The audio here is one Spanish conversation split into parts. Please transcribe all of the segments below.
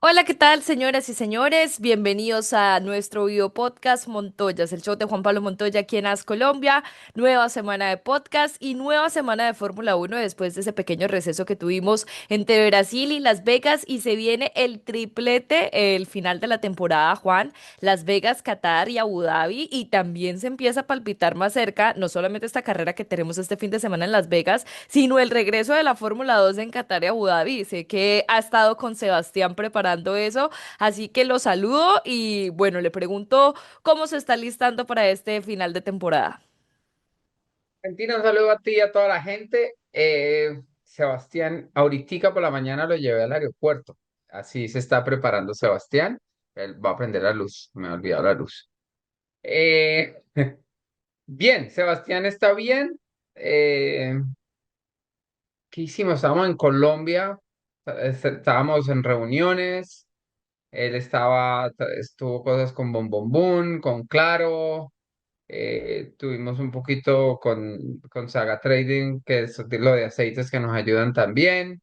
Hola, ¿qué tal, señoras y señores? Bienvenidos a nuestro video podcast Montoyas, el show de Juan Pablo Montoya aquí en AS Colombia. Nueva semana de podcast y nueva semana de Fórmula Uno después de ese pequeño receso que tuvimos entre Brasil y Las Vegas y se viene el triplete, el final de la temporada, Juan. Las Vegas, Qatar y Abu Dhabi y también se empieza a palpitar más cerca, no solamente esta carrera que tenemos este fin de semana en Las Vegas, sino el regreso de la Fórmula 2 en Qatar y Abu Dhabi. Sé que ha estado con Sebastián preparando eso, así que lo saludo y bueno, le pregunto cómo se está listando para este final de temporada. Argentina, un saludo a ti y a toda la gente. Sebastián, ahoritica por la mañana lo llevé al aeropuerto. Así se está preparando Sebastián. Él va a prender la luz, me ha olvidado la luz. Eh, bien, Sebastián está bien. Eh, ¿Qué hicimos? Estábamos en Colombia, estábamos en reuniones. Él estuvo cosas con Bon, con Claro. Tuvimos un poquito con Saga Trading, que es lo de aceites que nos ayudan también.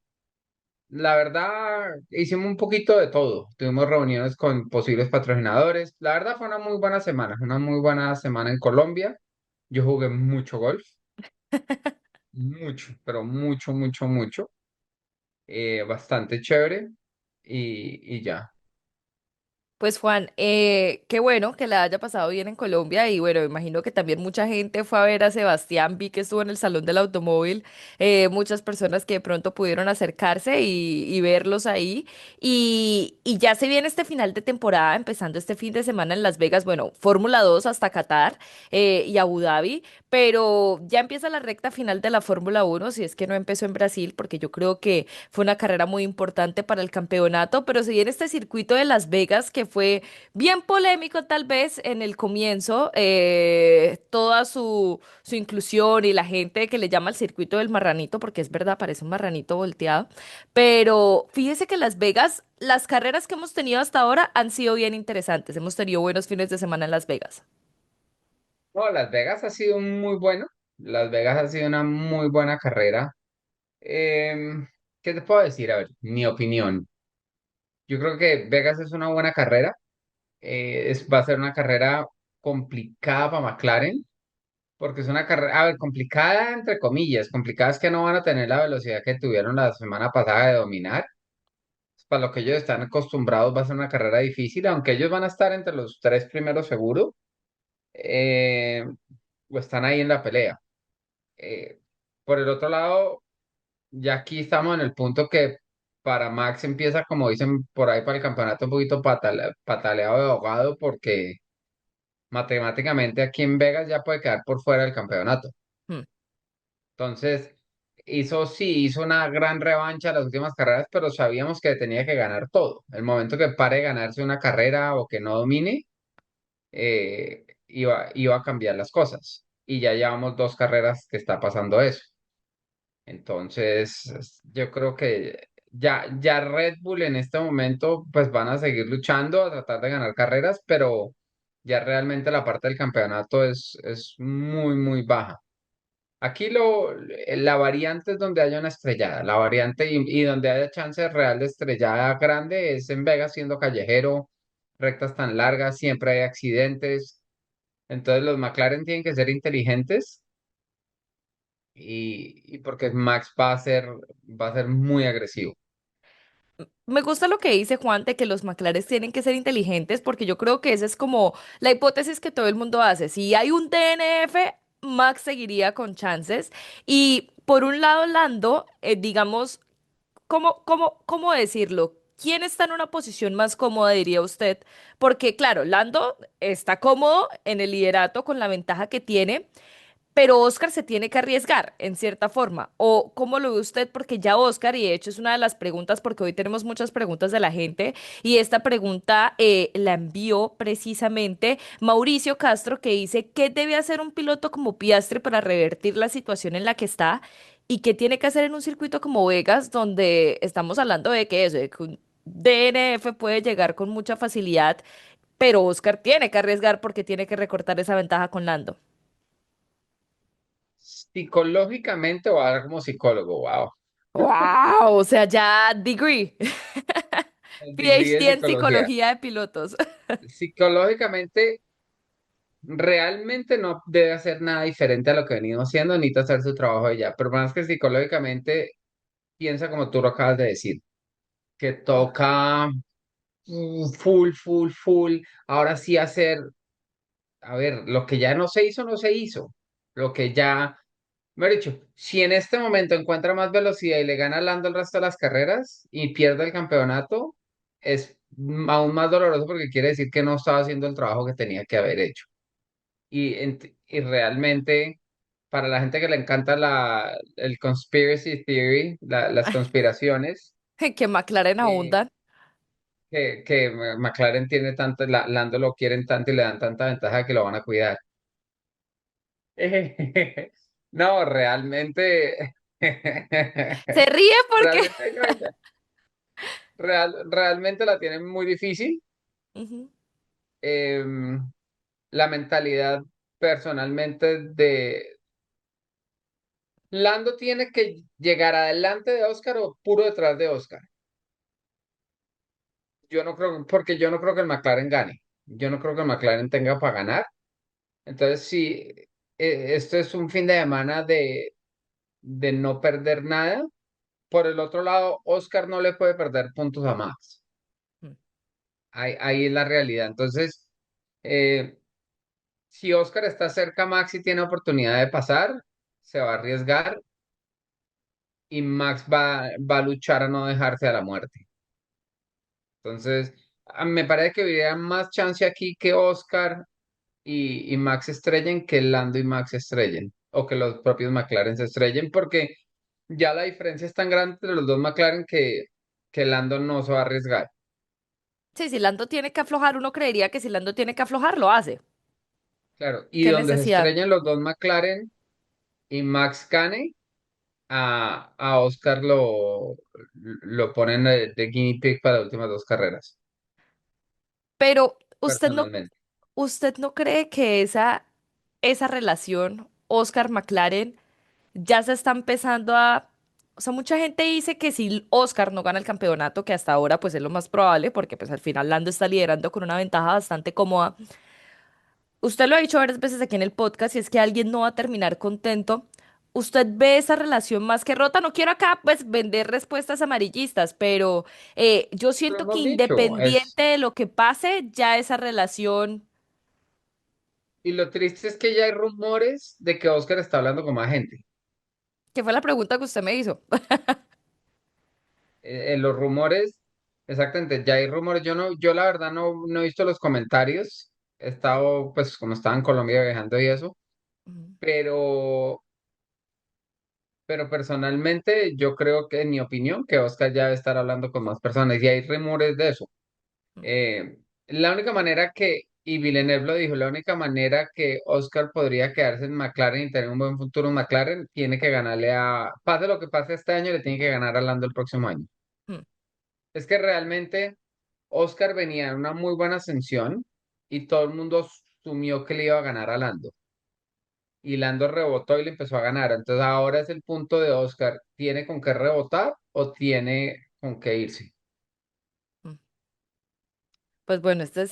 La verdad, hicimos un poquito de todo. Tuvimos reuniones con posibles patrocinadores. La verdad fue una muy buena semana en Colombia. Yo jugué mucho golf, mucho, pero mucho, mucho, mucho. Bastante chévere y ya. Pues Juan, qué bueno que la haya pasado bien en Colombia y bueno, imagino que también mucha gente fue a ver a Sebastián, vi que estuvo en el Salón del Automóvil, muchas personas que de pronto pudieron acercarse y verlos ahí y ya se viene este final de temporada, empezando este fin de semana en Las Vegas, bueno, Fórmula 2 hasta Qatar y Abu Dhabi, pero ya empieza la recta final de la Fórmula 1, si es que no empezó en Brasil, porque yo creo que fue una carrera muy importante para el campeonato, pero se viene este circuito de Las Vegas que fue bien polémico tal vez en el comienzo, toda su inclusión y la gente que le llama el circuito del marranito, porque es verdad, parece un marranito volteado, pero fíjese que Las Vegas, las carreras que hemos tenido hasta ahora han sido bien interesantes, hemos tenido buenos fines de semana en Las Vegas. No, Las Vegas ha sido muy bueno. Las Vegas ha sido una muy buena carrera. Em, ¿Qué te puedo decir? A ver, mi opinión. Yo creo que Vegas es una buena carrera. Va a ser una carrera complicada para McLaren, porque es una carrera, a ver, complicada entre comillas. Complicada es que no van a tener la velocidad que tuvieron la semana pasada de dominar. Para lo que ellos están acostumbrados, va a ser una carrera difícil, aunque ellos van a estar entre los tres primeros seguros, eh, o están ahí en la pelea. Eh, por el otro lado, ya aquí estamos en el punto que para Max empieza, como dicen por ahí, para el campeonato un poquito pataleado de ahogado porque matemáticamente aquí en Vegas ya puede quedar por fuera del campeonato. Hmm. Entonces, hizo una gran revancha en las últimas carreras, pero sabíamos que tenía que ganar todo. El momento que pare de ganarse una carrera o que no domine, iba a cambiar las cosas. Y ya llevamos dos carreras que está pasando eso. Entonces, yo creo que ya Red Bull en este momento, pues van a seguir luchando a tratar de ganar carreras, pero ya realmente la parte del campeonato es muy, muy baja. Aquí la variante es donde haya una estrellada, la variante y donde haya chance real de estrellada grande es en Vegas, siendo callejero, rectas tan largas, siempre hay accidentes. Entonces los McLaren tienen que ser inteligentes y porque Max va a ser muy agresivo. Me gusta lo que dice Juan de que los McLaren tienen que ser inteligentes porque yo creo que esa es como la hipótesis que todo el mundo hace. Si hay un DNF, Max seguiría con chances. Y por un lado, Lando, digamos, ¿cómo decirlo? ¿Quién está en una posición más cómoda, diría usted? Porque claro, Lando está cómodo en el liderato con la ventaja que tiene. Pero Oscar se tiene que arriesgar, en cierta forma. ¿O cómo lo ve usted? Porque ya Oscar, y de hecho es una de las preguntas, porque hoy tenemos muchas preguntas de la gente, y esta pregunta la envió precisamente Mauricio Castro, que dice, ¿qué debe hacer un piloto como Piastri para revertir la situación en la que está? ¿Y qué tiene que hacer en un circuito como Vegas, donde estamos hablando de que eso, de que un DNF puede llegar con mucha facilidad, pero Oscar tiene que arriesgar porque tiene que recortar esa ventaja con Lando? Psicológicamente o ahora como psicólogo, wow. Wow, o sea, ya degree. el degree de PhD en psicología. psicología de pilotos. Psicológicamente, realmente no debe hacer nada diferente a lo que venimos haciendo, necesita hacer su trabajo ella, pero más que psicológicamente, piensa como tú lo acabas de decir, que toca full, full, full, ahora sí hacer, a ver, lo que ya no se hizo, no se hizo, lo que ya, me he dicho, si en este momento encuentra más velocidad y le gana a Lando el resto de las carreras y pierde el campeonato, es aún más doloroso porque quiere decir que no estaba haciendo el trabajo que tenía que haber hecho. Y realmente, para la gente que le encanta el conspiracy theory, las conspiraciones, Que McLaren eh, abundan. que McLaren tiene tanto, Lando lo quieren tanto y le dan tanta ventaja que lo van a cuidar. No, realmente, Se ríe porque... realmente, realmente la tienen muy difícil. Ujú. Em, la mentalidad personalmente de Lando tiene que llegar adelante de Oscar o puro detrás de Oscar. Yo no creo, porque yo no creo que el McLaren gane. Yo no creo que el McLaren tenga para ganar. Entonces, sí, esto es un fin de semana de no perder nada. Por el otro lado, Oscar no le puede perder puntos a Max. Ahí es la realidad. Entonces, eh, si Oscar está cerca, Max y tiene oportunidad de pasar, se va a arriesgar y Max va a luchar a no dejarse a la muerte. Entonces, me parece que habría más chance aquí que Oscar y Max estrellen que Lando y Max estrellen, o que los propios McLaren se estrellen, porque ya la diferencia es tan grande entre los dos McLaren que Lando no se va a arriesgar. Sí, si Lando tiene que aflojar, uno creería que si Lando tiene que aflojar, lo hace. Claro, y ¿Qué donde se necesidad? estrellen los dos McLaren y Max gane, a Oscar lo ponen de guinea pig para las últimas dos carreras, Pero personalmente. ¿usted no cree que esa relación Oscar-McLaren ya se está empezando a... O sea, mucha gente dice que si Oscar no gana el campeonato, que hasta ahora pues es lo más probable, porque pues al final Lando está liderando con una ventaja bastante cómoda. Usted lo ha dicho varias veces aquí en el podcast y es que alguien no va a terminar contento. ¿Usted ve esa relación más que rota? No quiero acá pues vender respuestas amarillistas, pero yo Lo siento que hemos dicho, independiente de lo que pase, ya esa relación, y lo triste es que ya hay rumores de que Oscar está hablando con más gente. que fue la pregunta que usted me hizo. Los rumores, exactamente, ya hay rumores. Yo la verdad no he visto los comentarios. He estado, pues, como estaba en Colombia viajando y eso, Ujú, pero, pero personalmente yo creo que, en mi opinión, que Oscar ya debe estar hablando con más personas y hay rumores de eso. ujú, Eh, la única manera y Villeneuve lo dijo, la única manera que Oscar podría quedarse en McLaren y tener un buen futuro en McLaren, tiene que ganarle pase lo que pase este año, le tiene que ganar a Lando el próximo año. ujú, Es que realmente Oscar venía en una muy buena ascensión y todo el mundo asumió que le iba a ganar a Lando. Y Lando rebotó y le empezó a ganar. Entonces ahora es el punto de Oscar. ¿Tiene con qué rebotar o tiene con qué irse? ujú. Pues bueno, este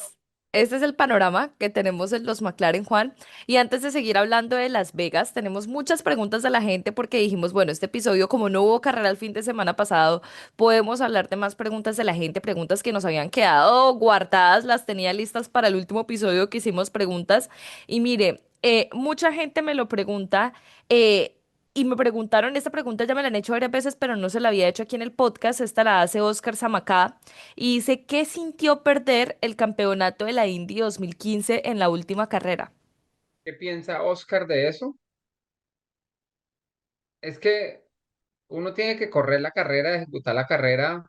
es el panorama que tenemos en los McLaren, Juan. Y antes de seguir hablando de Las Vegas, tenemos muchas preguntas de la gente porque dijimos, bueno, este episodio, como no hubo carrera el fin de semana pasado, podemos hablar de más preguntas de la gente, preguntas que nos habían quedado guardadas, las tenía listas para el último episodio que hicimos preguntas. Y mire, mucha gente me lo pregunta. eh, Y me preguntaron, esta pregunta ya me la han hecho varias veces, pero no se la había hecho aquí en el podcast. Esta la hace Oscar Zamacá. Y dice, ¿qué sintió perder el campeonato de la Indy 2015 en la última carrera? ¿Qué piensa Oscar de eso? Es que uno tiene que correr la carrera, ejecutar la carrera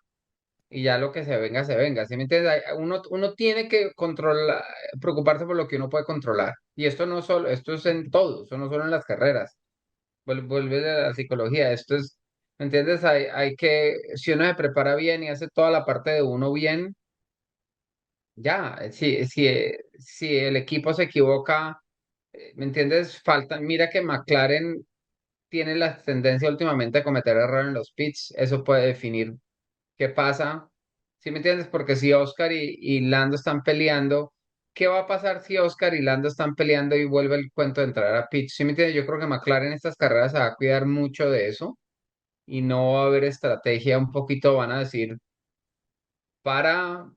y ya lo que se venga, se venga. ¿Sí me entiendes? Uno tiene que controlar, preocuparse por lo que uno puede controlar. Y esto no solo, esto es en todo, esto no solo en las carreras. Vuelve a la psicología. Esto es, ¿me entiendes? Hay que, si uno se prepara bien y hace toda la parte de uno bien, ya, si el equipo se equivoca, ¿me entiendes? Mira que McLaren tiene la tendencia últimamente a cometer errores en los pits. Eso puede definir qué pasa. ¿Sí me entiendes? Porque si Oscar y Lando están peleando, ¿qué va a pasar si Oscar y Lando están peleando y vuelve el cuento de entrar a pits? ¿Sí me entiendes? Yo creo que McLaren en estas carreras se va a cuidar mucho de eso y no va a haber estrategia, un poquito van a decir para,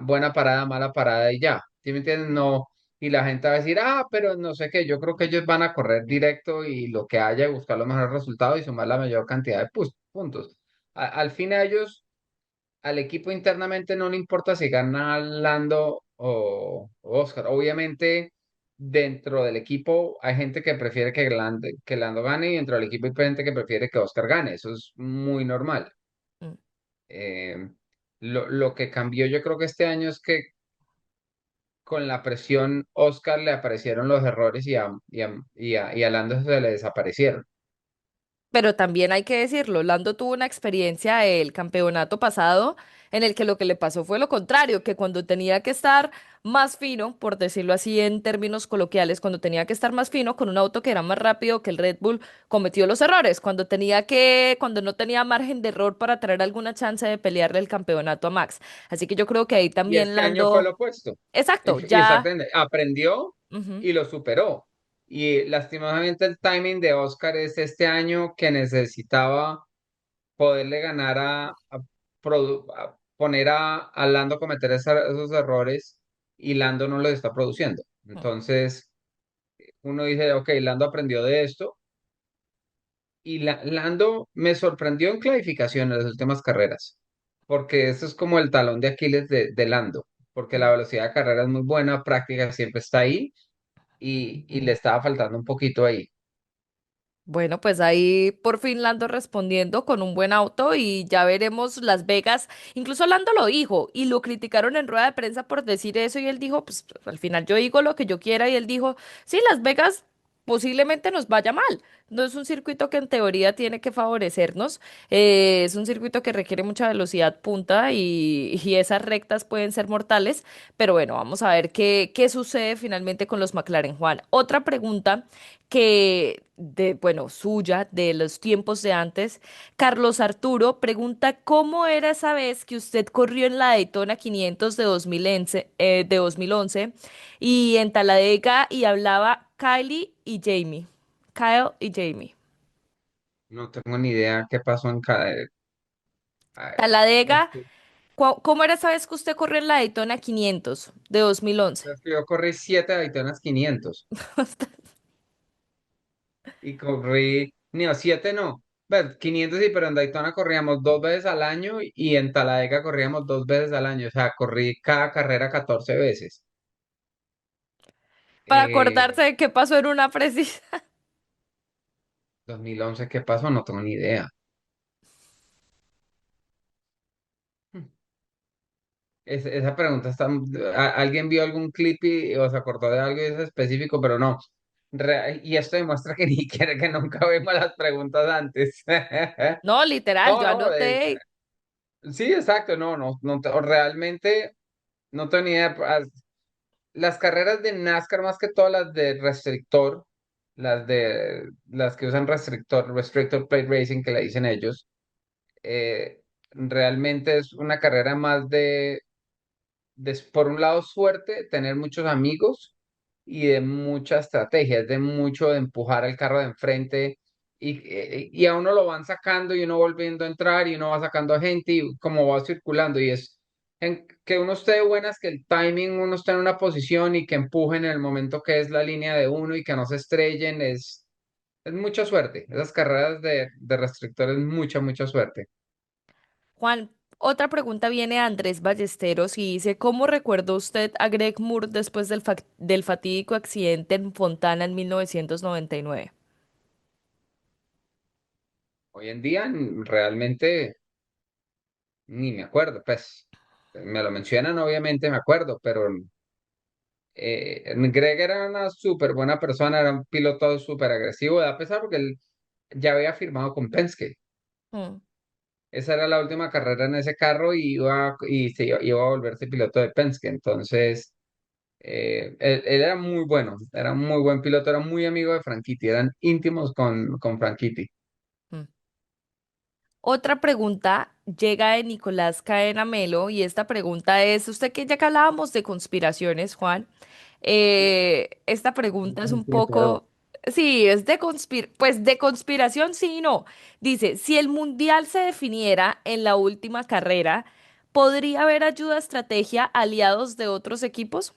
buena parada, mala parada y ya. ¿Sí me entiendes? No, y la gente va a decir, pero no sé qué, yo creo que ellos van a correr directo y lo que haya, buscar los mejores resultados y sumar la mayor cantidad de puntos. Al fin a ellos, al equipo internamente no le importa si gana Lando o Oscar. Obviamente, dentro del equipo hay gente que prefiere que Lando gane y dentro del equipo hay gente que prefiere que Oscar gane. Eso es muy normal. Mm. Eh, lo que cambió yo creo que este año es que con la presión Oscar le aparecieron los errores y a Lando se le desaparecieron. Pero también hay que decirlo, Lando tuvo una experiencia el campeonato pasado en el que lo que le pasó fue lo contrario, que cuando tenía que estar más fino, por decirlo así en términos coloquiales, cuando tenía que estar más fino con un auto que era más rápido que el Red Bull, cometió los errores, cuando no tenía margen de error para tener alguna chance de pelearle el campeonato a Max. Así que yo creo que ahí Y también este año fue Lando, lo opuesto. exacto, Y ya. exactamente, aprendió Ujú, y lo superó. Y lastimosamente el timing de Oscar es este año que necesitaba poderle ganar a poner a Lando a cometer esos errores y Lando no los está produciendo. mm, Entonces, uno dice, ok, Lando aprendió de esto y Lando me sorprendió en clasificación en las últimas carreras, porque eso es como el talón de Aquiles de Lando, porque la mm. velocidad de carrera es muy buena, práctica siempre está ahí y le estaba faltando un poquito ahí. Bueno, pues ahí por fin Lando respondiendo con un buen auto y ya veremos Las Vegas. Incluso Lando lo dijo y lo criticaron en rueda de prensa por decir eso y él dijo, pues al final yo digo lo que yo quiera y él dijo, sí, Las Vegas posiblemente nos vaya mal. No es un circuito que en teoría tiene que favorecernos, es un circuito que requiere mucha velocidad punta y esas rectas pueden ser mortales, pero bueno, vamos a ver qué sucede finalmente con los McLaren, Juan. Otra pregunta bueno, suya, de los tiempos de antes. Carlos Arturo pregunta, ¿cómo era esa vez que usted corrió en la Daytona 500 de 2011 y en Talladega y hablaba Kylie y Jamie? Kyle y Jamie. No tengo ni idea qué pasó en cada... Talladega, este, ¿cómo era esa vez que usted corrió en la Daytona 500 de 2011? es que yo corrí 7 Daytonas 500 y corrí, ni a 7 no, 500 sí, pero en Daytona corríamos 2 veces al año y en Talladega corríamos 2 veces al año, o sea, corrí cada carrera 14 veces. Para acordarse Eh, de qué pasó en una precisa. 2011, ¿qué pasó? No tengo ni idea. Esa pregunta está... ¿Alguien vio algún clip o se acordó de algo de eso específico? Pero no. Y esto demuestra que ni quiere que nunca vemos las preguntas antes. No, literal, No, yo no, anoté. sí, exacto, no, no, no, realmente no tengo ni idea. Las carreras de NASCAR, más que todas las de restrictor, las que usan restrictor plate racing, que le dicen ellos, eh, realmente es una carrera más por un lado, suerte, tener muchos amigos y de mucha estrategia, es de mucho de empujar el carro de enfrente y a uno lo van sacando y uno volviendo a entrar y uno va sacando a gente y como va circulando y es que uno esté de buenas, que el timing uno esté en una posición y que empujen en el momento que es la línea de uno y que no se estrellen, es mucha suerte. Esas carreras de restrictores, mucha, mucha suerte. Juan, otra pregunta viene a Andrés Ballesteros y dice, ¿cómo recuerda usted a Greg Moore después del fatídico accidente en Fontana en 1999? Hoy en día realmente ni me acuerdo, pues me lo mencionan, obviamente me acuerdo, pero Greg era una súper buena persona, era un piloto súper agresivo, a pesar porque él ya había firmado con Penske. Mm, Esa era la última carrera en ese carro iba a volverse piloto de Penske. Entonces, él era muy bueno, era un muy buen piloto, era muy amigo de Franchitti, eran íntimos con Franchitti. mm. Otra pregunta llega de Nicolás Caena Melo y esta pregunta es, usted que ya que hablábamos de conspiraciones, Juan, esta pregunta es un Pero poco, sí, es de pues de conspiración, sí y no. Dice, si el mundial se definiera en la última carrera, ¿podría haber ayuda, estrategia, aliados de otros equipos?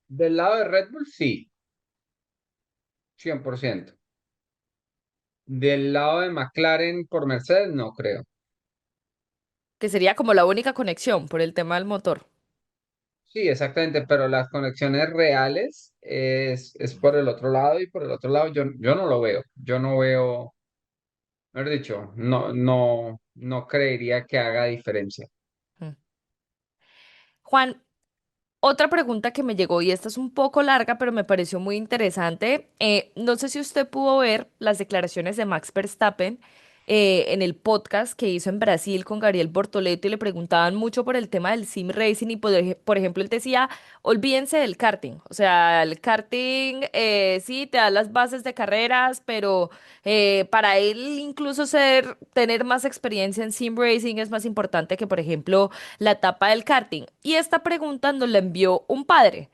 del lado de Red Bull, sí, 100%. Del lado de McLaren por Mercedes, no creo. Que sería como la única conexión por el tema del motor. Sí, exactamente, pero las conexiones reales es por el otro lado y por el otro lado yo no lo veo. Yo no veo, mejor dicho, no creería que haga diferencia. Mm. Juan, otra pregunta que me llegó, y esta es un poco larga, pero me pareció muy interesante. No sé si usted pudo ver las declaraciones de Max Verstappen en el podcast que hizo en Brasil con Gabriel Bortoleto y le preguntaban mucho por el tema del sim racing y por ejemplo él decía, olvídense del karting. O sea, el karting sí te da las bases de carreras, pero para él incluso tener más experiencia en sim racing es más importante que, por ejemplo, la etapa del karting. Y esta pregunta nos la envió un padre,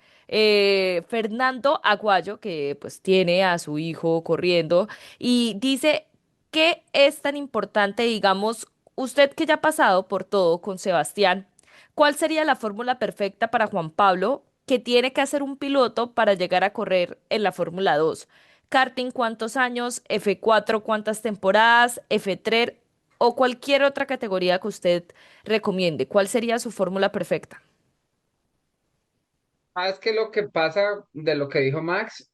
Fernando Aguayo, que pues tiene a su hijo corriendo y dice, ¿qué es tan importante, digamos, usted que ya ha pasado por todo con Sebastián? ¿Cuál sería la fórmula perfecta para Juan Pablo que tiene que hacer un piloto para llegar a correr en la Fórmula 2? Karting, ¿cuántos años? F4, ¿cuántas temporadas? F3 o cualquier otra categoría que usted recomiende. ¿Cuál sería su fórmula perfecta? Ah, es que lo que pasa de lo que dijo Max,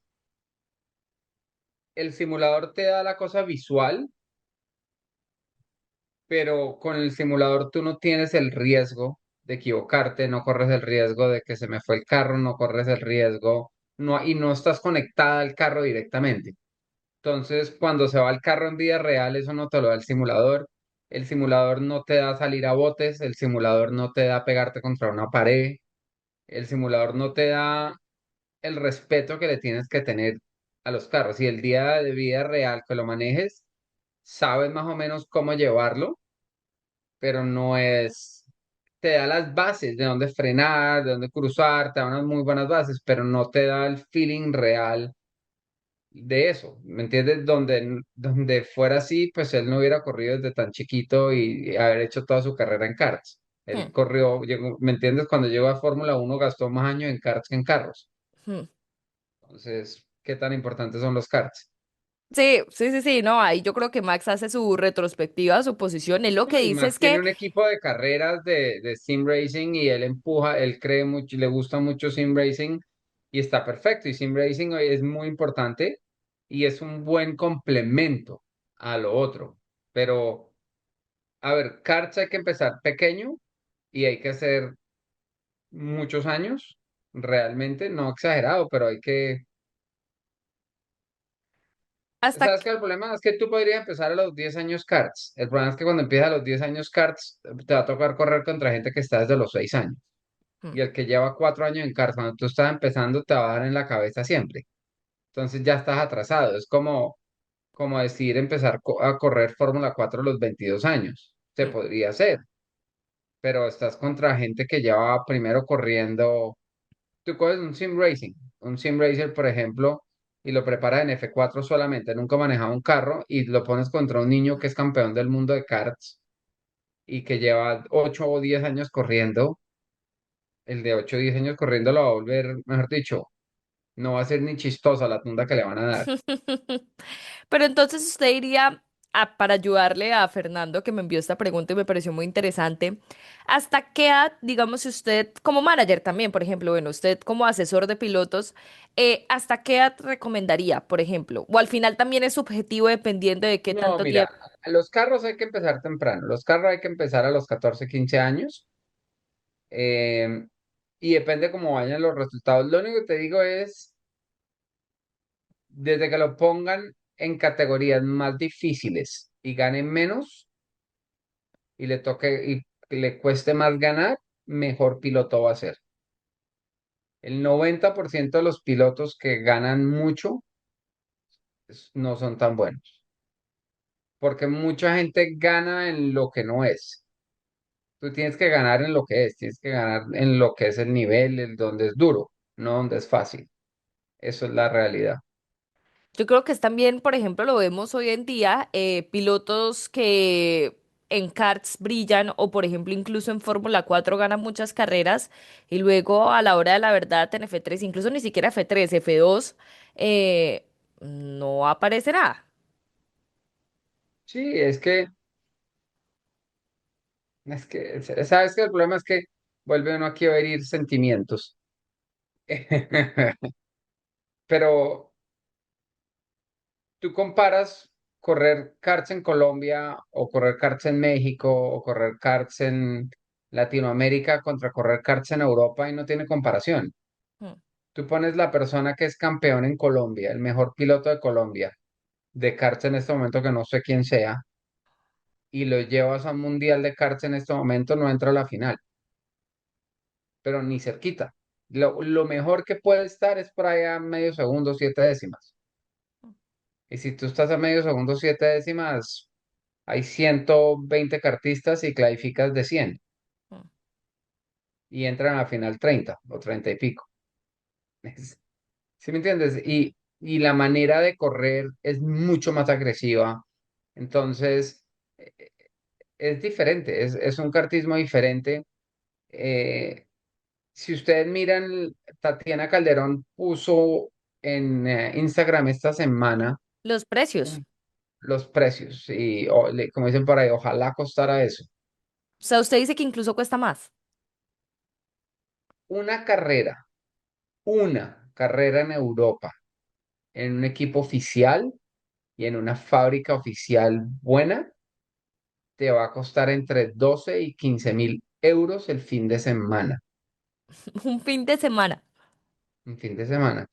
el simulador te da la cosa visual, pero con el simulador tú no tienes el riesgo de equivocarte, no corres el riesgo de que se me fue el carro, no corres el riesgo, y no estás conectada al carro directamente. Entonces, cuando se va el carro en vida real, eso no te lo da el simulador. El simulador no te da salir a botes, el simulador no te da pegarte contra una pared, el simulador no te da el respeto que le tienes que tener a los carros. Y el día de vida real que lo manejes, sabes más o menos cómo llevarlo, pero no es, te da las bases de dónde frenar, de dónde cruzar, te da unas muy buenas bases, pero no te da el feeling real de eso, ¿me entiendes? Donde fuera así, pues él no hubiera corrido desde tan chiquito y haber hecho toda su carrera en karts. Hmm, Él corrió, ¿me entiendes? Cuando llegó a Fórmula Uno gastó más años en karts que en carros. hmm. Entonces, ¿qué tan importantes son los karts? Sí, sí, sí, sí, no, ahí yo creo que Max hace su retrospectiva, su posición. Él lo que No, y dice Max es tiene que un equipo de carreras de sim racing y él empuja, él cree mucho, le gusta mucho sim racing y está perfecto. Y sim racing hoy es muy importante y es un buen complemento a lo otro. Pero, a ver, karts hay que empezar pequeño y hay que hacer muchos años, realmente, no exagerado, pero hay que. hasta, ¿Sabes qué? El problema es que tú podrías empezar a los 10 años karts. El problema es que cuando empiezas a los 10 años karts, te va a tocar correr contra gente que está desde los 6 años. hmm, Y el que lleva 4 años en karts, cuando tú estás empezando, te va a dar en la cabeza siempre. Entonces ya estás atrasado. Es como decir empezar a correr Fórmula 4 a los 22 años. Se hmm, podría hacer, pero estás contra gente que lleva primero corriendo. Tú coges un sim racer, por ejemplo, y lo preparas en F4 solamente, nunca ha manejado un carro, y lo pones contra un niño que es campeón del mundo de karts y que lleva 8 o 10 años corriendo. El de 8 o 10 años corriendo lo va a volver, mejor dicho, no va a ser ni chistosa la tunda que le van a dar. pero entonces usted diría, para ayudarle a Fernando que me envió esta pregunta y me pareció muy interesante, ¿hasta qué edad, digamos, si usted como manager también, por ejemplo, bueno, usted como asesor de pilotos, ¿hasta qué edad recomendaría, por ejemplo? O al final también es subjetivo dependiendo de qué No, tanto mira, tiempo. los carros hay que empezar temprano. Los carros hay que empezar a los 14 15 años. eh, y depende cómo vayan los resultados. Lo único que te digo es, desde que lo pongan en categorías más difíciles y ganen menos y le toque y le cueste más ganar, mejor piloto va a ser. El 90% de los pilotos que ganan mucho no son tan buenos. porque mucha gente gana en lo que no es. Tú tienes que ganar en lo que es, tienes que ganar en lo que es el nivel, el donde es duro, no donde es fácil. Eso es la realidad. Yo creo que es también, por ejemplo, lo vemos hoy en día, pilotos que en karts brillan o, por ejemplo, incluso en Fórmula 4 ganan muchas carreras y luego a la hora de la verdad en F3, incluso ni siquiera F3, F2, no aparecerá. Sí, sabes que el problema es que vuelve uno aquí a herir sentimientos. Pero tú comparas correr karts en Colombia o correr karts en México o correr karts en Latinoamérica contra correr karts en Europa y no tiene comparación. Mm, Tú pones la persona que es campeón en Colombia, el mejor piloto de Colombia, de karts en este momento que no sé quién sea, y lo llevas a un mundial de karts en este momento, no entra a la final, pero ni cerquita. Lo mejor que puede estar es por allá medio segundo, 7 décimas. Y si tú estás a medio segundo, 7 décimas, hay 120 cartistas y clasificas de 100 mm. y entran a la final 30 o 30 y pico. ¿Sí me entiendes? Y la manera de correr es mucho más agresiva. Entonces, eh, es diferente, es un kartismo diferente. Eh, si ustedes miran, Tatiana Calderón puso en Instagram esta semana Los precios. un- los precios y, como dicen por ahí, ojalá costara eso. O sea, usted dice que incluso cuesta más. Una carrera, una carrera en Europa, en un equipo oficial y en una fábrica oficial buena, te va a costar entre 12 y 15.000 euros el fin de semana. Un fin de semana. Un fin de semana.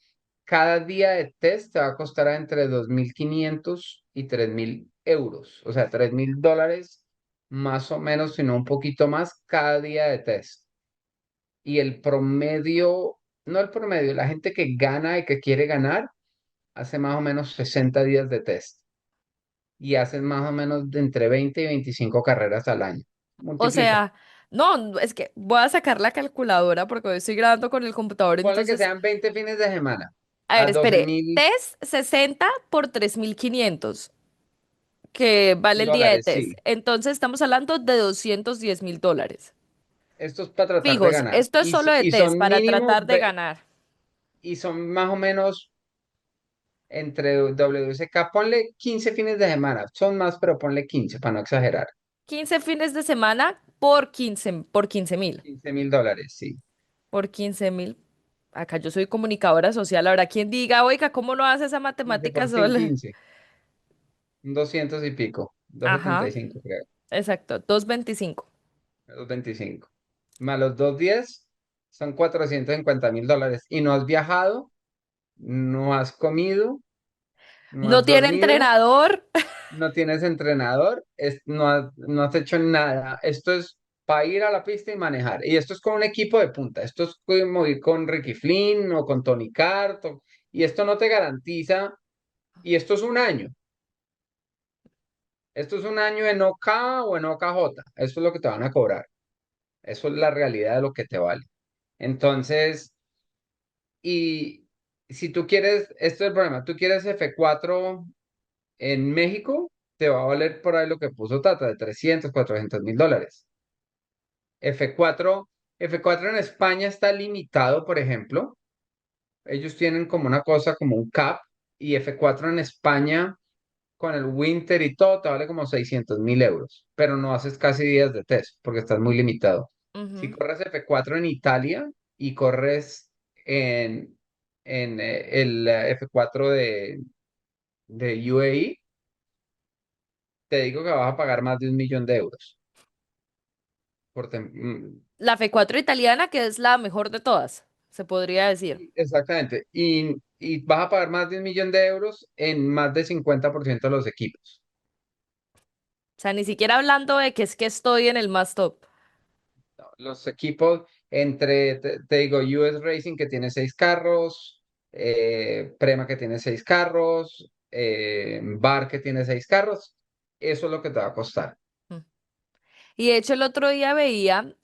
Cada día de test te va a costar entre 2.500 y 3.000 euros. O sea, $3.000 más o menos, sino un poquito más cada día de test. Y el promedio, no el promedio, la gente que gana y que quiere ganar, hace más o menos 60 días de test. Y hacen más o menos de entre 20 y 25 carreras al año. O Multiplica. sea, no, es que voy a sacar la calculadora porque hoy estoy grabando con el computador, Ponle que entonces, sean 20 fines de semana. a A ver, doce espere, mil test 60 por 3.500 que vale el día de dólares, test. sí. Entonces estamos hablando de $210.000. Esto es para tratar de Fijos, ganar. esto es solo de Y test son para mínimo, tratar de ganar. y son más o menos entre WSK, ponle 15 fines de semana. Son más, pero ponle 15 para no exagerar. 15 fines de semana por 15.000. 15.000 dólares, sí. Por 15.000. Acá yo soy comunicadora social. Habrá quien diga, oiga, ¿cómo no hace esa 15 matemática por 100, sola? 15. 200 y pico. Ajá, 275 creo. exacto, 225. 225. Más los 210 son 450.000 dólares. Y no has viajado, no has comido, no No has tiene dormido. entrenador. No tienes entrenador, no has hecho nada. Esto es para ir a la pista y manejar. Y esto es con un equipo de punta. Esto es como ir con Ricky Flynn o con Tony Kart. Y esto no te garantiza. Y esto es un año. Esto es un año en OK o en OKJ. Eso es lo que te van a cobrar. Eso es la realidad de lo que te vale. Entonces, y si tú quieres, esto es el problema, tú quieres F4 en México, te va a valer por ahí lo que puso Tata, de 300.000, 400.000 dólares. F4, F4 en España está limitado, por ejemplo. Ellos tienen como una cosa, como un cap, y F4 en España, con el Winter y todo, te vale como 600.000 euros, pero no haces casi días de test porque estás muy limitado. Si Ujú. corres F4 en Italia y corres en, el F4 de UAE, te digo que vas a pagar más de 1.000.000 de euros. La F4 italiana, que es la mejor de todas, se podría decir. Exactamente. Y vas a pagar más de 1.000.000 de euros en más del 50% de los equipos. O sea, ni siquiera hablando de que es que estoy en el más top. ¿No? Los equipos te digo, US Racing que tiene 6 carros, Prema que tiene 6 carros, Bar que tiene 6 carros. eso es lo que te va a costar. Mm. Y de hecho el otro día veía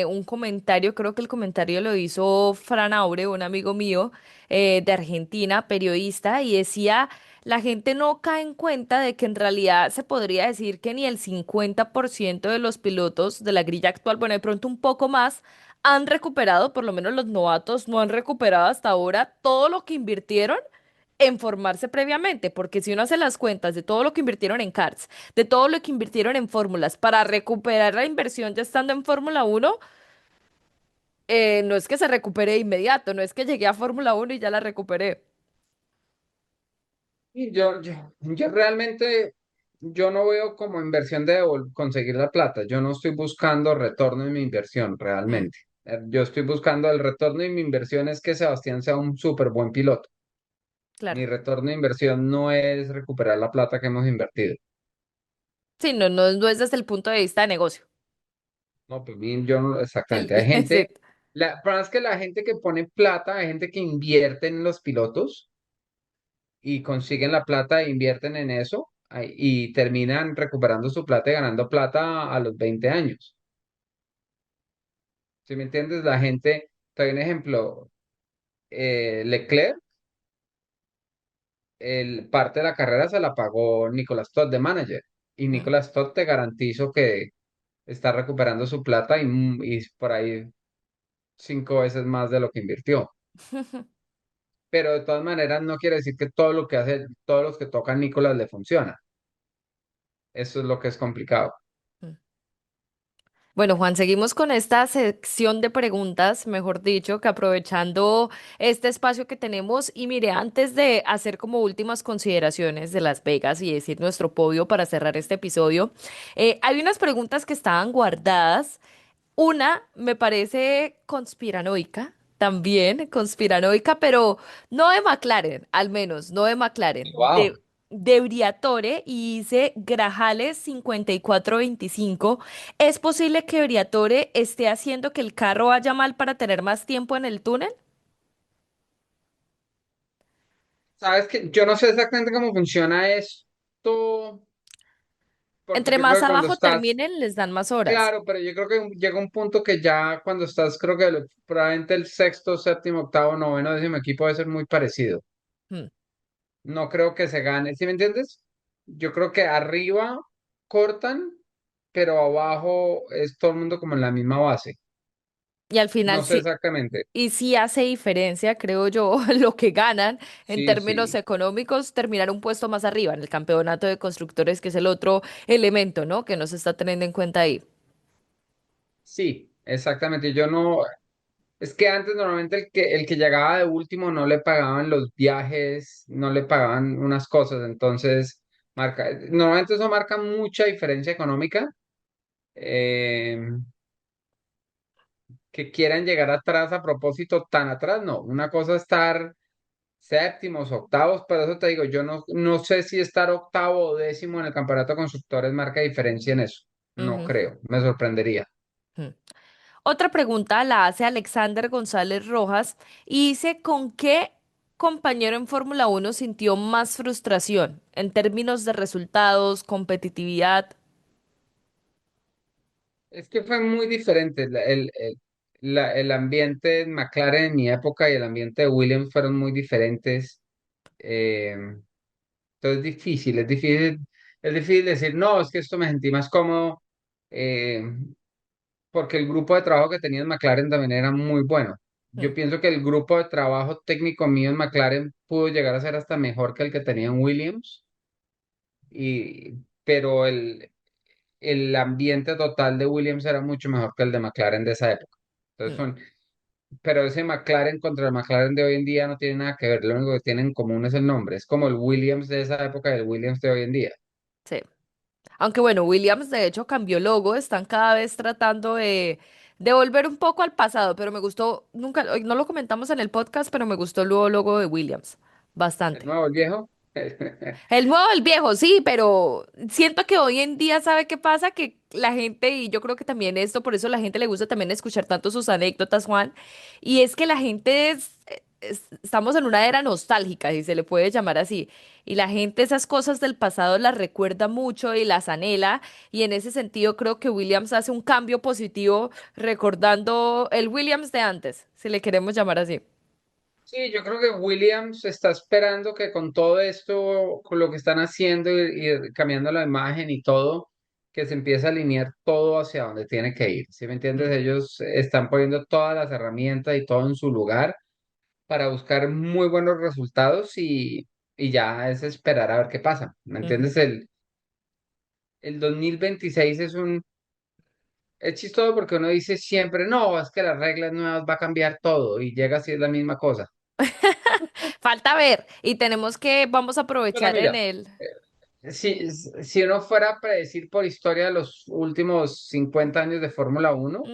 un comentario, creo que el comentario lo hizo Fran Aure, un amigo mío de Argentina, periodista, y decía, la gente no cae en cuenta de que en realidad se podría decir que ni el 50% de los pilotos de la grilla actual, bueno, de pronto un poco más, han recuperado, por lo menos los novatos no han recuperado hasta ahora todo lo que invirtieron en formarse previamente, porque si uno hace las cuentas de todo lo que invirtieron en karts, de todo lo que invirtieron en fórmulas para recuperar la inversión ya estando en Fórmula 1, no es que se recupere de inmediato, no es que llegué a Fórmula 1 y ya la recuperé. Y yo realmente, yo no veo como inversión de conseguir la plata. Yo no estoy buscando retorno de mi inversión Mm, realmente. Yo estoy buscando el retorno de mi inversión es que Sebastián sea un súper buen piloto. claro. Mi retorno de inversión no es recuperar la plata que hemos invertido. Sí, no, no, no es desde el punto de vista de negocio. No, pues bien, yo no, El, exactamente. Hay sí. gente, pero es que la gente que pone plata, hay gente que invierte en los pilotos y consiguen la plata e invierten en eso y terminan recuperando su plata y ganando plata a los 20 años. ¿Sí me entiendes? La gente, te doy un ejemplo, Leclerc, parte de la carrera se la pagó Nicolas Todd de manager y Mm. Nicolas Todd te garantizo que está recuperando su plata y por ahí 5 veces más de lo que invirtió. Pero de todas maneras no quiere decir que todo lo que hace, todos los que tocan Nicolas le funciona. Eso es lo que es complicado. Bueno, Juan, seguimos con esta sección de preguntas, mejor dicho, que aprovechando este espacio que tenemos y mire, antes de hacer como últimas consideraciones de Las Vegas y decir nuestro podio para cerrar este episodio, hay unas preguntas que estaban guardadas. Una me parece conspiranoica, también conspiranoica, pero no de McLaren, al menos, no de McLaren, Wow. de Briatore y dice Grajales 5425. ¿Es posible que Briatore esté haciendo que el carro vaya mal para tener más tiempo en el túnel? Sabes que yo no sé exactamente cómo funciona esto, porque Entre yo creo más que cuando abajo estás, terminen, les dan más horas. claro, pero yo creo que llega un punto que ya cuando estás, creo que probablemente el sexto, séptimo, octavo, noveno, décimo equipo debe ser muy parecido. Hmm. No creo que se gane, ¿sí me entiendes? Yo creo que arriba cortan, pero abajo es todo el mundo como en la misma base. Y al final No sé sí. exactamente. Y sí hace diferencia, creo yo, lo que ganan en Sí, términos sí. económicos, terminar un puesto más arriba en el campeonato de constructores, que es el otro elemento, ¿no? Que no se está teniendo en cuenta ahí. Sí, exactamente. Yo no, es que antes normalmente el que llegaba de último no le pagaban los viajes, no le pagaban unas cosas, entonces normalmente eso marca mucha diferencia económica. eh, que quieran llegar atrás a propósito tan atrás, no. Una cosa es estar séptimos, octavos, pero eso te digo, yo no sé si estar octavo o décimo en el campeonato de constructores marca diferencia en eso. No Ujú, creo, me sorprendería. ujú. Otra pregunta la hace Alexander González Rojas y dice, ¿con qué compañero en Fórmula 1 sintió más frustración en términos de resultados, competitividad? Es que fue muy diferente. El ambiente en McLaren en mi época y el ambiente de Williams fueron muy diferentes. Eh, entonces es difícil decir, no, es que esto me sentí más cómodo, eh, porque el grupo de trabajo que tenía en McLaren también era muy bueno. Mm, Yo pienso que el grupo de trabajo técnico mío en McLaren pudo llegar a ser hasta mejor que el que tenía en Williams, pero el ambiente total de Williams era mucho mejor que el de McLaren de esa época. Entonces mm, pero ese McLaren contra el McLaren de hoy en día no tiene nada que ver, lo único que tienen en común es el nombre, es como el Williams de esa época y el Williams de hoy en día. sí. Aunque bueno, Williams de hecho cambió logo, están cada vez tratando de volver un poco al pasado, pero me gustó, nunca, no lo comentamos en el podcast, pero me gustó el nuevo logo de Williams, El bastante. nuevo, el viejo. El nuevo, el viejo, sí, pero siento que hoy en día, ¿sabe qué pasa? Que la gente, y yo creo que también esto, por eso a la gente le gusta también escuchar tanto sus anécdotas, Juan, y es que la gente estamos en una era nostálgica, si se le puede llamar así, y la gente esas cosas del pasado las recuerda mucho y las anhela, y en ese sentido creo que Williams hace un cambio positivo recordando el Williams de antes, si le queremos llamar así. Sí, yo creo que Williams está esperando que con todo esto, con lo que están haciendo y cambiando la imagen y todo, que se empiece a alinear todo hacia donde tiene que ir. ¿Sí me entiendes? Mm, Ellos están poniendo todas las herramientas y todo en su lugar para buscar muy buenos resultados y ya es esperar a ver qué pasa. ¿Me ujú. entiendes? El 2026 es chistoso porque uno dice siempre, no, es que las reglas nuevas va a cambiar todo y llega así es la misma cosa. Falta ver, y tenemos que, vamos a Pero aprovechar en mira, él. si uno fuera a predecir por historia los últimos 50 años de Fórmula Uno,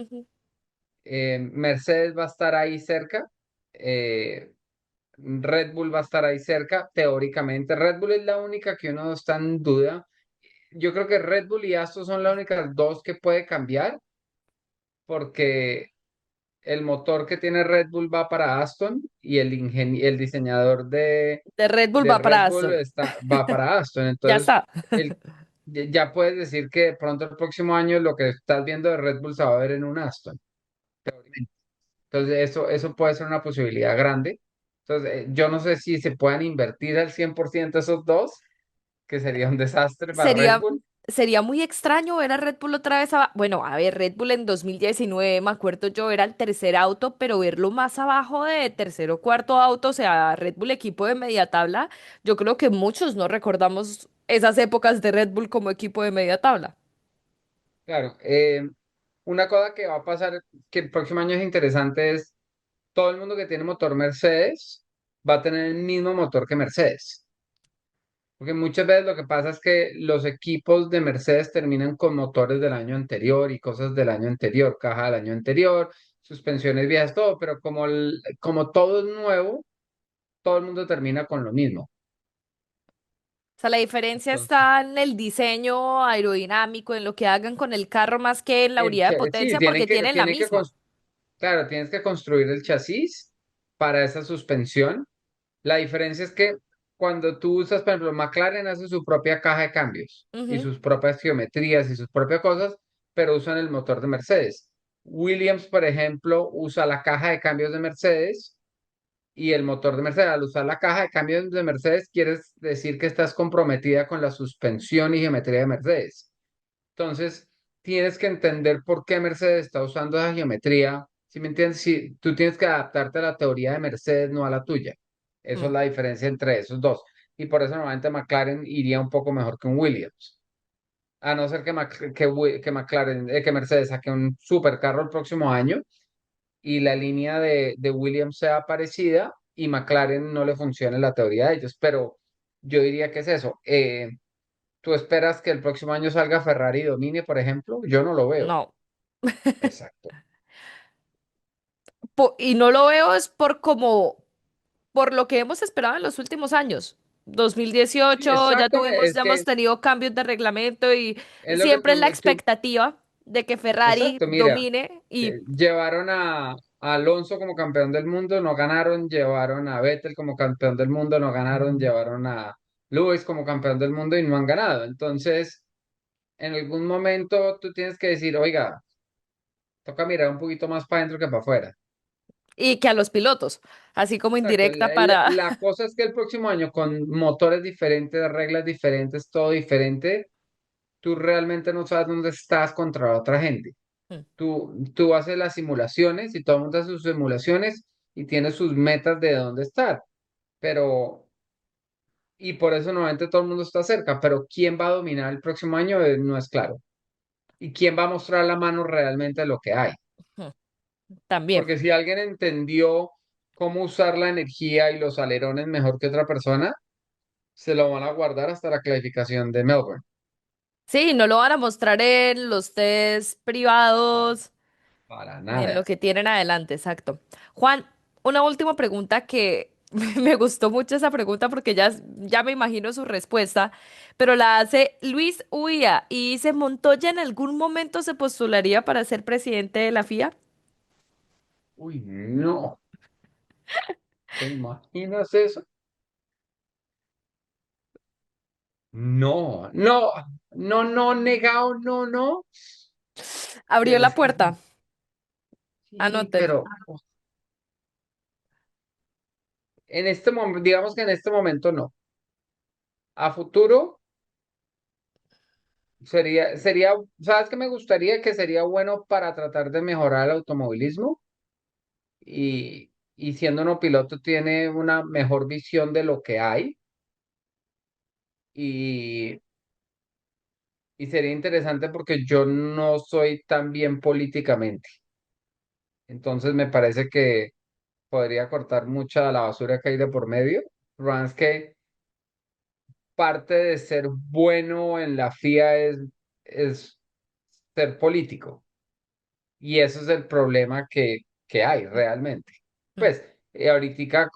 Mercedes va a estar ahí cerca, eh, Red Bull va a estar ahí cerca, teóricamente. Red Bull es la única que uno está en duda. Yo creo que Red Bull y Aston son las únicas dos que puede cambiar, porque el motor que tiene Red Bull va para Aston y el diseñador De Red Bull de va para Red Bull Aston. va para Aston. Ya Entonces, está. el, ya puedes decir que de pronto el próximo año lo que estás viendo de Red Bull se va a ver en un Aston. Entonces, eso puede ser una posibilidad grande. Entonces, yo no sé si se puedan invertir al 100% esos dos, que sería un desastre para Red Sería, Bull. sería muy extraño ver a Red Bull otra vez abajo. Bueno, a ver, Red Bull en 2019, me acuerdo yo, era el tercer auto, pero verlo más abajo de tercer o cuarto auto, o sea, Red Bull equipo de media tabla, yo creo que muchos no recordamos esas épocas de Red Bull como equipo de media tabla. Claro, una cosa que va a pasar, que el próximo año es interesante, es todo el mundo que tiene motor Mercedes va a tener el mismo motor que Mercedes. Porque muchas veces lo que pasa es que los equipos de Mercedes terminan con motores del año anterior y cosas del año anterior, caja del año anterior, suspensiones viejas, todo, pero como todo es nuevo, todo el mundo termina con lo mismo. O sea, la diferencia Entonces, está en el diseño aerodinámico, en lo que hagan con el carro más que en la unidad de sí, potencia, porque tienen la misma. claro, tienes que construir el chasis para esa suspensión. La diferencia es que cuando tú usas, por ejemplo, McLaren hace su propia caja de cambios y Ujú. sus propias geometrías y sus propias cosas, pero usan el motor de Mercedes. Williams, por ejemplo, usa la caja de cambios de Mercedes y el motor de Mercedes. Al usar la caja de cambios de Mercedes, quieres decir que estás comprometida con la suspensión y geometría de Mercedes. Entonces, tienes que entender por qué Mercedes está usando esa geometría. ¿Sí me entiendes? Si tú tienes que adaptarte a la teoría de Mercedes, no a la tuya. Eso es Mm, la diferencia entre esos dos. Y por eso normalmente McLaren iría un poco mejor que un Williams. A no ser que, que Mercedes saque un supercarro el próximo año y la línea de Williams sea parecida y McLaren no le funcione la teoría de ellos. Pero yo diría que es eso. ¿Tú esperas que el próximo año salga Ferrari y domine, por ejemplo? Yo no lo veo. no. Exacto. Y no lo veo es por como, por lo que hemos esperado en los últimos años. Sí, 2018, ya exacto. tuvimos, ya hemos tenido cambios de reglamento y Es lo que siempre es la expectativa de que Ferrari exacto, mira, domine y llevaron a Alonso como campeón del mundo, no ganaron, llevaron a Vettel como campeón del mundo, no ganaron, llevaron a Lewis como campeón del mundo y no han ganado. Entonces, en algún momento tú tienes que decir, oiga, toca mirar un poquito más para adentro que para afuera. que a los pilotos, así como Exacto, indirecta para... la cosa es que el próximo año con motores diferentes, reglas diferentes, todo diferente, tú realmente no sabes dónde estás contra la otra gente. Tú haces las simulaciones y todo el mundo hace sus simulaciones y tiene sus metas de dónde estar, pero, y por eso normalmente todo el mundo está cerca, pero quién va a dominar el próximo año no es claro. Y quién va a mostrar la mano realmente de lo que hay. También. Porque si alguien entendió cómo usar la energía y los alerones mejor que otra persona, se lo van a guardar hasta la clasificación de Melbourne. Sí, no lo van a mostrar en los test No, privados, para ni en lo nada. que tienen adelante, exacto. Juan, una última pregunta que Me gustó mucho esa pregunta porque ya me imagino su respuesta, pero la hace Luis Uía y dice, ¿Montoya en algún momento se postularía para ser presidente de la FIA? Uy, no, ¿te imaginas eso? No, no, no, no, negado, no, no. Abrió Pero la es que puerta. sí, Anoten. pero en este momento, digamos que en este momento no. A futuro sería, ¿sabes qué me gustaría? Que sería bueno para tratar de mejorar el automovilismo y siendo uno piloto tiene una mejor visión de lo que hay y, y sería interesante porque yo no soy tan bien políticamente. Entonces me parece que podría cortar mucha la basura que hay de por medio. Pero es que parte de ser bueno en la FIA es ser político. Y eso es el problema que hay realmente. Mm, Pues, ahorita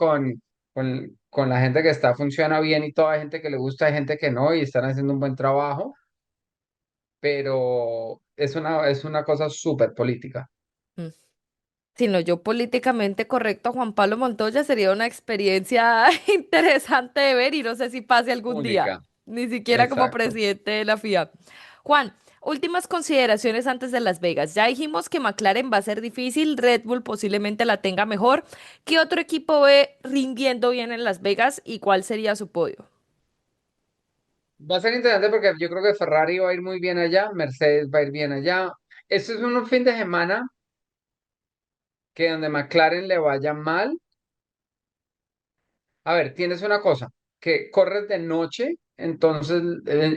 con la gente que está funciona bien y toda hay gente que le gusta, hay gente que no, y están haciendo un buen trabajo, pero es una cosa súper política, mm. Si no, yo políticamente correcto, Juan Pablo Montoya sería una experiencia interesante de ver y no sé si pase algún día, única. ni siquiera como Exacto. presidente de la FIA. Juan, últimas consideraciones antes de Las Vegas. Ya dijimos que McLaren va a ser difícil, Red Bull posiblemente la tenga mejor. ¿Qué otro equipo ve rindiendo bien en Las Vegas y cuál sería su podio? Va a ser interesante porque yo creo que Ferrari va a ir muy bien allá, Mercedes va a ir bien allá. Este es un fin de semana que donde McLaren le vaya mal. A ver, tienes una cosa, que corres de noche, entonces,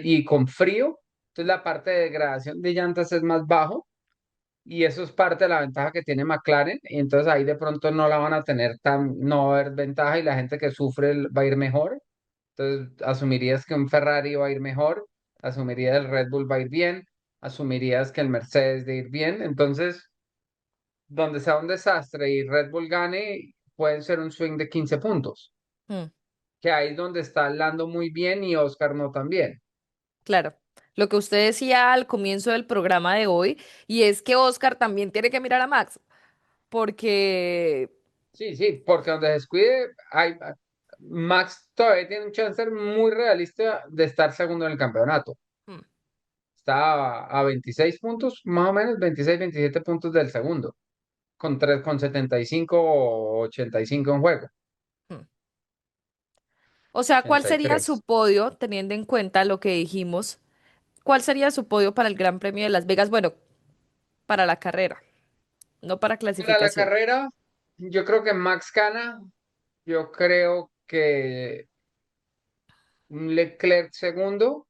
y con frío, entonces la parte de degradación de llantas es más bajo, y eso es parte de la ventaja que tiene McLaren, y entonces ahí de pronto no la van a tener tan, no va a haber ventaja y la gente que sufre va a ir mejor. Entonces, asumirías que un Ferrari va a ir mejor, asumirías el Red Bull va a ir bien, asumirías que el Mercedes de ir bien, entonces, donde sea un desastre y Red Bull gane, puede ser un swing de 15 puntos Mm, que ahí es donde está Lando muy bien y Oscar no tan bien. claro. Lo que usted decía al comienzo del programa de hoy, y es que Oscar también tiene que mirar a Max, porque Sí, sí, porque donde se descuide, Max todavía tiene un chance muy realista de estar segundo en el campeonato. mm, Está a 26 puntos, más o menos 26, 27 puntos del segundo, con 75 o 85 en juego. mm. O sea, ¿cuál sería su 83. podio, teniendo en cuenta lo que dijimos? ¿Cuál sería su podio para el Gran Premio de Las Vegas? Bueno, para la carrera, no para Para la clasificación. carrera, yo creo que Max gana. Yo creo que un Leclerc segundo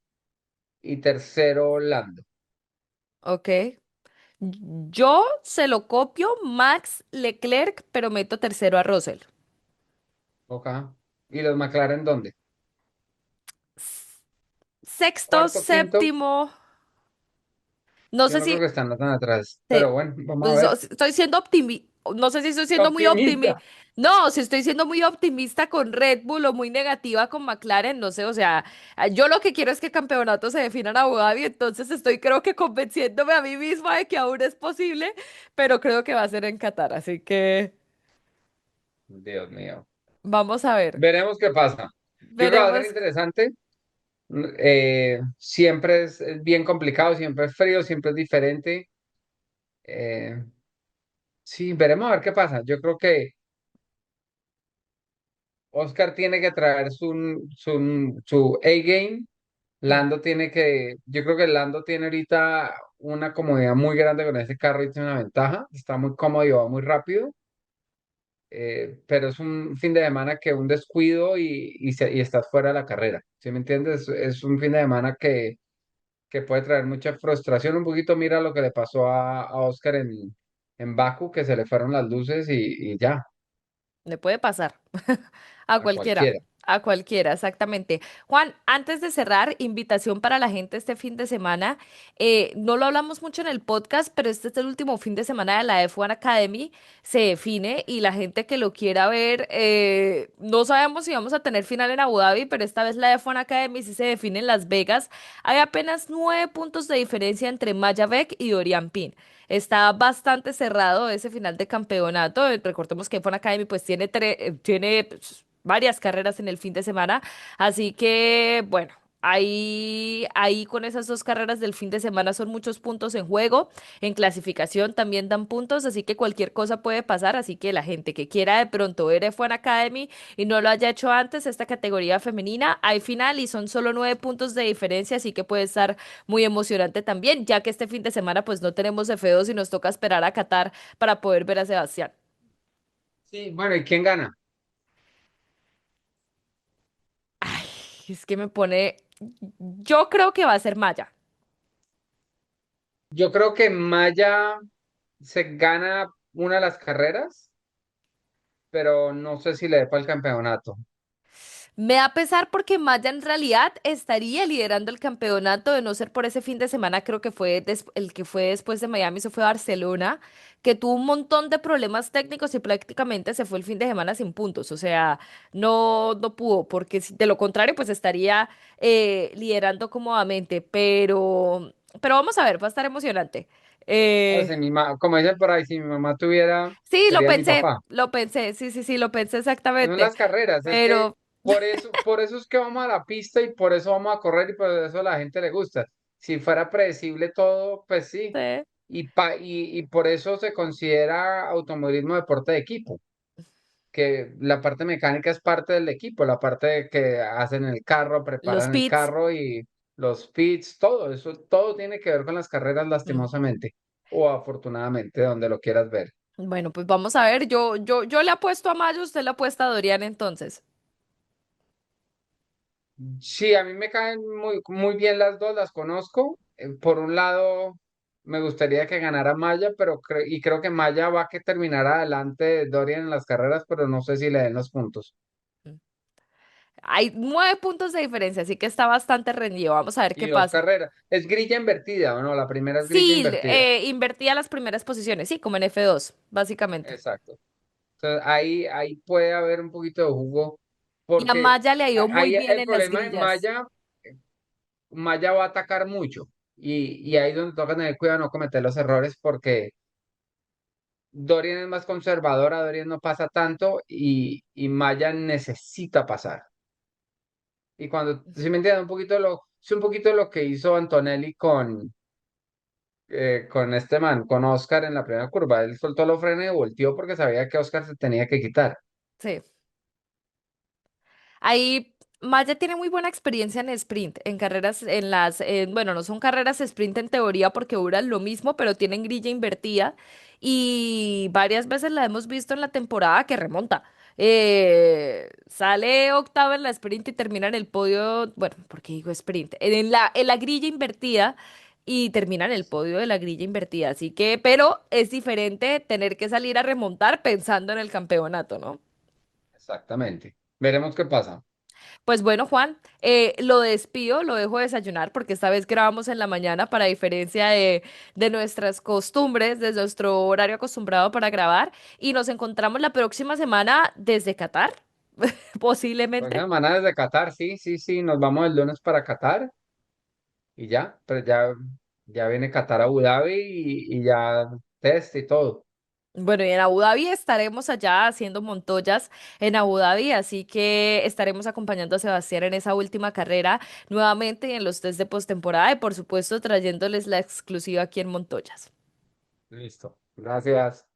y tercero Lando. Ok. Yo se lo copio Max Leclerc, pero meto tercero a Russell. Ok. ¿Y los McLaren dónde? S- Sexto, Cuarto, quinto. séptimo. No Yo sé no creo que si están tan atrás. Sí, Pero bueno, vamos a pues, ver. estoy siendo optimista, no sé si estoy siendo muy optimista, Optimista. no, si estoy siendo muy optimista con Red Bull o muy negativa con McLaren, no sé, o sea, yo lo que quiero es que campeonatos se definan a Abu Dhabi, entonces estoy creo que convenciéndome a mí misma de que aún es posible, pero creo que va a ser en Qatar, así que Dios mío. vamos a ver, Veremos qué pasa. Yo creo que va a ser veremos. interesante. Siempre es bien complicado, siempre es frío, siempre es diferente. Eh, sí, veremos a ver qué pasa. Yo creo que Oscar tiene que traer su A-game. Mm, Lando tiene que, yo creo que Lando tiene ahorita una comodidad muy grande con ese carro y tiene una ventaja. Está muy cómodo y va muy rápido. Pero es un fin de semana que un descuido y estás fuera de la carrera. ¿Sí me entiendes? Es un fin de semana que puede traer mucha frustración. Un poquito mira lo que le pasó a Oscar en Baku, que se le fueron las luces y ya, le puede pasar a a cualquiera, cualquiera. A cualquiera, exactamente. Juan, antes de cerrar, invitación para la gente este fin de semana. No lo hablamos mucho en el podcast, pero este es el último fin de semana de la F1 Academy. Se define y la gente que lo quiera ver, no sabemos si vamos a tener final en Abu Dhabi, pero esta vez la F1 Academy sí se define en Las Vegas. Hay apenas 9 puntos de diferencia entre Maya Beck y Dorian Pin. Está bastante cerrado ese final de campeonato. Recordemos que F1 Academy pues tiene pues, varias carreras en el fin de semana. Así que, bueno, ahí con esas dos carreras del fin de semana son muchos puntos en juego. En clasificación también dan puntos, así que cualquier cosa puede pasar. Así que la gente que quiera de pronto ver F1 Academy y no lo haya hecho antes, esta categoría femenina, hay final y son solo 9 puntos de diferencia, así que puede estar muy emocionante también, ya que este fin de semana pues no tenemos F2 y nos toca esperar a Qatar para poder ver a Sebastián. Sí, bueno, ¿y quién gana? Ay, es que me pone. Yo creo que va a ser Maya. Yo creo que Maya se gana una de las carreras, pero no sé si le dé para el campeonato. Me da pesar porque Maya en realidad estaría liderando el campeonato, de no ser por ese fin de semana, creo que fue el que fue después de Miami, eso fue Barcelona, que tuvo un montón de problemas técnicos y prácticamente se fue el fin de semana sin puntos. O sea, no pudo, porque de lo contrario, pues estaría liderando cómodamente. Pero vamos a ver, va a estar emocionante. O sea, Eh, como dicen por ahí, si mi mamá tuviera, sí, sería mi papá. lo pensé, sí, sí, sí, lo pensé Son exactamente. las carreras, es que Pero. por eso es que vamos a la pista y por eso vamos a correr y por eso a la gente le gusta. Si fuera predecible todo, pues sí. Sí. Y por eso se considera automovilismo deporte de equipo, que la parte mecánica es parte del equipo, la parte de que hacen el carro, Los preparan el pits. carro y los pits, todo eso, todo tiene que ver con las carreras Mm. lastimosamente o afortunadamente, donde lo quieras ver. Bueno, pues vamos a ver. Yo le apuesto a Mayo, usted le apuesta a Dorian entonces. Sí, a mí me caen muy bien las dos, las conozco. Por un lado, me gustaría que ganara Maya, pero y creo que Maya va a que terminar adelante de Dorian en las carreras, pero no sé si le den los puntos. Mm. Hay 9 puntos de diferencia, así que está bastante rendido. Vamos a ver qué Y dos pasa. carreras. ¿Es grilla invertida o no? La primera es grilla Sí, invertida. invertía las primeras posiciones, sí, como en F2, básicamente. Exacto. Entonces ahí puede haber un poquito de jugo, Y a porque Maya le ha ido muy ahí bien el en las problema de grillas. Maya va a atacar mucho. Y ahí es donde toca tener cuidado de no cometer los errores, porque Dorian es más conservadora, Dorian no pasa tanto y Maya necesita pasar. Y cuando, si me entiendes, es un poquito lo que hizo Antonelli con este man, con Oscar en la primera curva. Él soltó los frenos y volteó porque sabía que Oscar se tenía que quitar. Sí. Ahí Maya tiene muy buena experiencia en sprint, en carreras, bueno, no son carreras sprint en teoría porque duran lo mismo, pero tienen grilla invertida y varias veces la hemos visto en la temporada que remonta. Sale octava en la sprint y termina en el podio, bueno, ¿por qué digo sprint? En la grilla invertida y termina en el podio de la grilla invertida. Así que, pero es diferente tener que salir a remontar pensando en el campeonato, ¿no? Exactamente. Veremos qué pasa. Pues bueno, Juan, lo despido, lo dejo desayunar porque esta vez grabamos en la mañana para diferencia de nuestras costumbres, de nuestro horario acostumbrado para grabar y nos encontramos la próxima semana desde Qatar, Próxima posiblemente. semana desde Qatar, sí, sí, sí, nos vamos el lunes para Qatar y ya, pero ya viene Qatar a Abu Dhabi y ya test y todo. Bueno, y en Abu Dhabi estaremos allá haciendo Montoyas en Abu Dhabi, así que estaremos acompañando a Sebastián en esa última carrera nuevamente y en los test de postemporada y por supuesto trayéndoles la exclusiva aquí en Montoyas. Listo. Gracias.